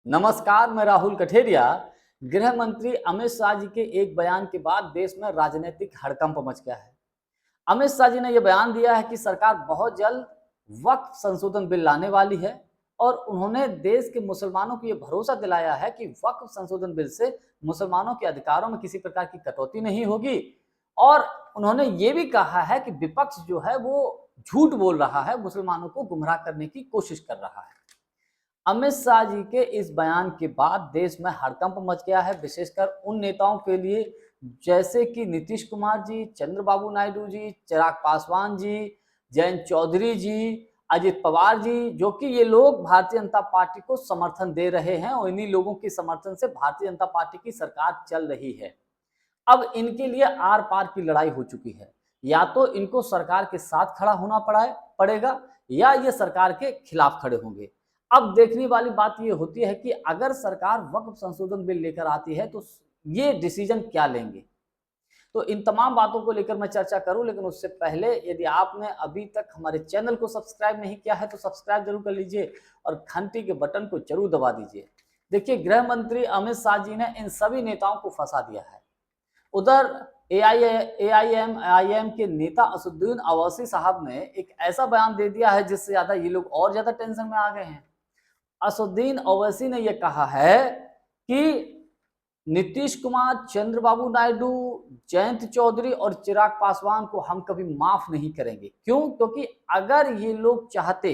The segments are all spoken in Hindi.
नमस्कार, मैं राहुल कठेरिया। गृह मंत्री अमित शाह जी के एक बयान के बाद देश में राजनीतिक हड़कंप मच गया है। अमित शाह जी ने यह बयान दिया है कि सरकार बहुत जल्द वक्फ संशोधन बिल लाने वाली है और उन्होंने देश के मुसलमानों को यह भरोसा दिलाया है कि वक्फ संशोधन बिल से मुसलमानों के अधिकारों में किसी प्रकार की कटौती नहीं होगी। और उन्होंने ये भी कहा है कि विपक्ष जो है वो झूठ बोल रहा है, मुसलमानों को गुमराह करने की कोशिश कर रहा है। अमित शाह जी के इस बयान के बाद देश में हड़कंप मच गया है, विशेषकर उन नेताओं के लिए जैसे कि नीतीश कुमार जी, चंद्रबाबू नायडू जी, चिराग पासवान जी, जयंत चौधरी जी, अजित पवार जी, जो कि ये लोग भारतीय जनता पार्टी को समर्थन दे रहे हैं और इन्हीं लोगों के समर्थन से भारतीय जनता पार्टी की सरकार चल रही है। अब इनके लिए आर पार की लड़ाई हो चुकी है। या तो इनको सरकार के साथ खड़ा होना पड़ेगा या ये सरकार के खिलाफ खड़े होंगे। अब देखने वाली बात ये होती है कि अगर सरकार वक्फ संशोधन बिल लेकर आती है तो ये डिसीजन क्या लेंगे। तो इन तमाम बातों को लेकर मैं चर्चा करूं, लेकिन उससे पहले यदि आपने अभी तक हमारे चैनल को सब्सक्राइब नहीं किया है तो सब्सक्राइब जरूर कर लीजिए और घंटी के बटन को जरूर दबा दीजिए। देखिए, गृह मंत्री अमित शाह जी ने इन सभी नेताओं को फंसा दिया है। उधर एआईएम के नेता असदुद्दीन अवैसी साहब ने एक ऐसा बयान दे दिया है जिससे ज्यादा ये लोग और ज्यादा टेंशन में आ गए हैं। असदुद्दीन अवैसी ने यह कहा है कि नीतीश कुमार, चंद्रबाबू नायडू, जयंत चौधरी और चिराग पासवान को हम कभी माफ नहीं करेंगे। क्यों? क्योंकि अगर ये लोग चाहते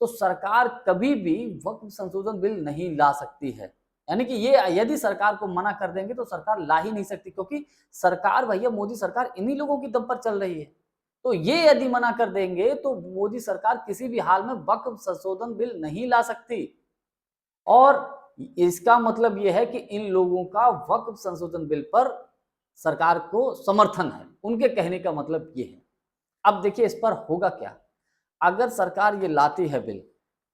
तो सरकार कभी भी वक्फ संशोधन बिल नहीं ला सकती है। यानी कि ये यदि सरकार को मना कर देंगे तो सरकार ला ही नहीं सकती, क्योंकि सरकार, भैया मोदी सरकार इन्हीं लोगों की दम पर चल रही है। तो ये यदि मना कर देंगे तो मोदी सरकार किसी भी हाल में वक्फ संशोधन बिल नहीं ला सकती। और इसका मतलब यह है कि इन लोगों का वक्फ संशोधन बिल पर सरकार को समर्थन है। उनके कहने का मतलब ये है। अब देखिए, इस पर होगा क्या। अगर सरकार ये लाती है बिल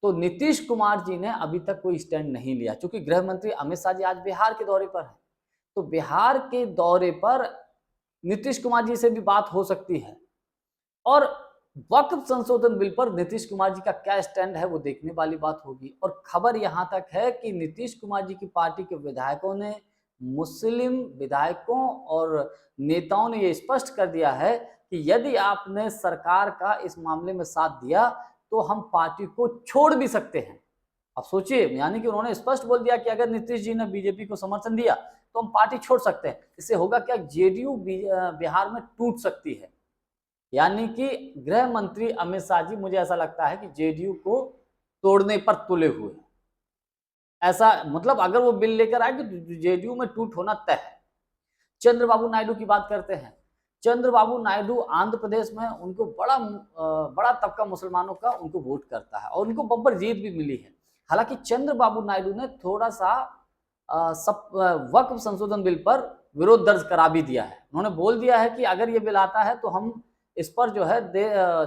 तो नीतीश कुमार जी ने अभी तक कोई स्टैंड नहीं लिया, क्योंकि गृह मंत्री अमित शाह जी आज बिहार के दौरे पर है। तो बिहार के दौरे पर नीतीश कुमार जी से भी बात हो सकती है और वक्फ संशोधन बिल पर नीतीश कुमार जी का क्या स्टैंड है वो देखने वाली बात होगी। और खबर यहां तक है कि नीतीश कुमार जी की पार्टी के विधायकों ने, मुस्लिम विधायकों और नेताओं ने यह स्पष्ट कर दिया है कि यदि आपने सरकार का इस मामले में साथ दिया तो हम पार्टी को छोड़ भी सकते हैं। अब सोचिए, यानी कि उन्होंने स्पष्ट बोल दिया कि अगर नीतीश जी ने बीजेपी को समर्थन दिया तो हम पार्टी छोड़ सकते हैं। इससे होगा क्या, जेडीयू बिहार में टूट सकती है। यानी कि गृह मंत्री अमित शाह जी, मुझे ऐसा लगता है कि जेडीयू को तोड़ने पर तुले हुए हैं। ऐसा मतलब अगर वो बिल लेकर आए तो जेडीयू में टूट होना तय है। चंद्रबाबू नायडू की बात करते हैं। चंद्रबाबू नायडू आंध्र प्रदेश में उनको बड़ा तबका मुसलमानों का उनको वोट करता है और उनको बम्पर जीत भी मिली है। हालांकि चंद्रबाबू नायडू ने थोड़ा सा वक्फ संशोधन बिल पर विरोध दर्ज करा भी दिया है। उन्होंने बोल दिया है कि अगर ये बिल आता है तो हम इस पर जो है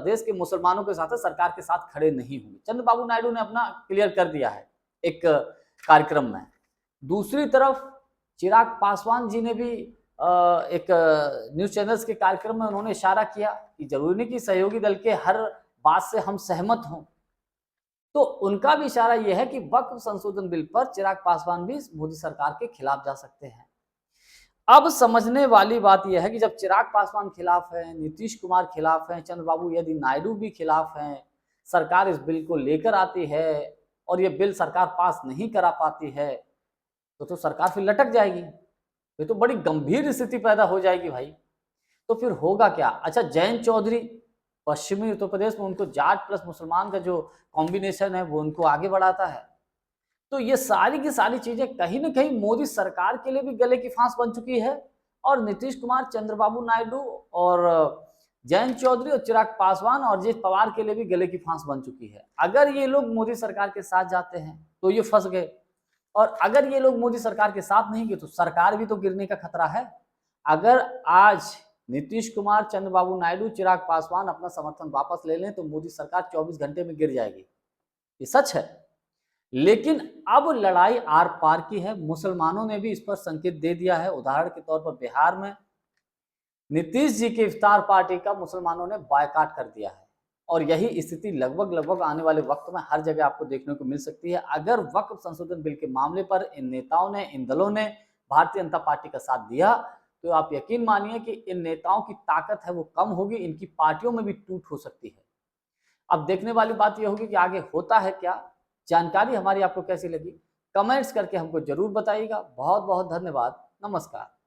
देश के मुसलमानों के साथ सरकार के साथ खड़े नहीं होंगे। चंद्रबाबू नायडू ने अपना क्लियर कर दिया है एक कार्यक्रम में। दूसरी तरफ चिराग पासवान जी ने भी एक न्यूज चैनल्स के कार्यक्रम में उन्होंने इशारा किया कि जरूरी नहीं कि सहयोगी दल के हर बात से हम सहमत हों। तो उनका भी इशारा यह है कि वक्फ संशोधन बिल पर चिराग पासवान भी मोदी सरकार के खिलाफ जा सकते हैं। अब समझने वाली बात यह है कि जब चिराग पासवान खिलाफ है, नीतीश कुमार खिलाफ है, चंद्रबाबू यदि नायडू भी खिलाफ हैं, सरकार इस बिल को लेकर आती है और ये बिल सरकार पास नहीं करा पाती है तो सरकार फिर लटक जाएगी। ये तो बड़ी गंभीर स्थिति पैदा हो जाएगी भाई। तो फिर होगा क्या। अच्छा, जयंत चौधरी पश्चिमी उत्तर प्रदेश में, उनको जाट प्लस मुसलमान का जो कॉम्बिनेशन है वो उनको आगे बढ़ाता है। तो ये सारी की सारी चीजें कहीं ना कहीं मोदी सरकार के लिए भी गले की फांस बन चुकी है और नीतीश कुमार, चंद्रबाबू नायडू और जयंत चौधरी और चिराग पासवान और अजित पवार के लिए भी गले की फांस बन चुकी है। अगर ये लोग मोदी सरकार के साथ जाते हैं तो ये फंस गए, और अगर ये लोग मोदी सरकार के साथ नहीं गए तो सरकार भी तो गिरने का खतरा है। अगर आज नीतीश कुमार, चंद्रबाबू नायडू, चिराग पासवान अपना समर्थन वापस ले लें तो मोदी सरकार 24 घंटे में गिर जाएगी। ये सच है। लेकिन अब लड़ाई आर पार की है। मुसलमानों ने भी इस पर संकेत दे दिया है। उदाहरण के तौर पर बिहार में नीतीश जी की इफ्तार पार्टी का मुसलमानों ने बायकॉट कर दिया है। और यही स्थिति लगभग आने वाले वक्त में हर जगह आपको देखने को मिल सकती है। अगर वक्फ संशोधन बिल के मामले पर इन नेताओं ने, इन दलों ने भारतीय जनता पार्टी का साथ दिया, तो आप यकीन मानिए कि इन नेताओं की ताकत है वो कम होगी, इनकी पार्टियों में भी टूट हो सकती है। अब देखने वाली बात यह होगी कि आगे होता है क्या। जानकारी हमारी आपको कैसी लगी, कमेंट्स करके हमको जरूर बताइएगा। बहुत बहुत धन्यवाद। नमस्कार।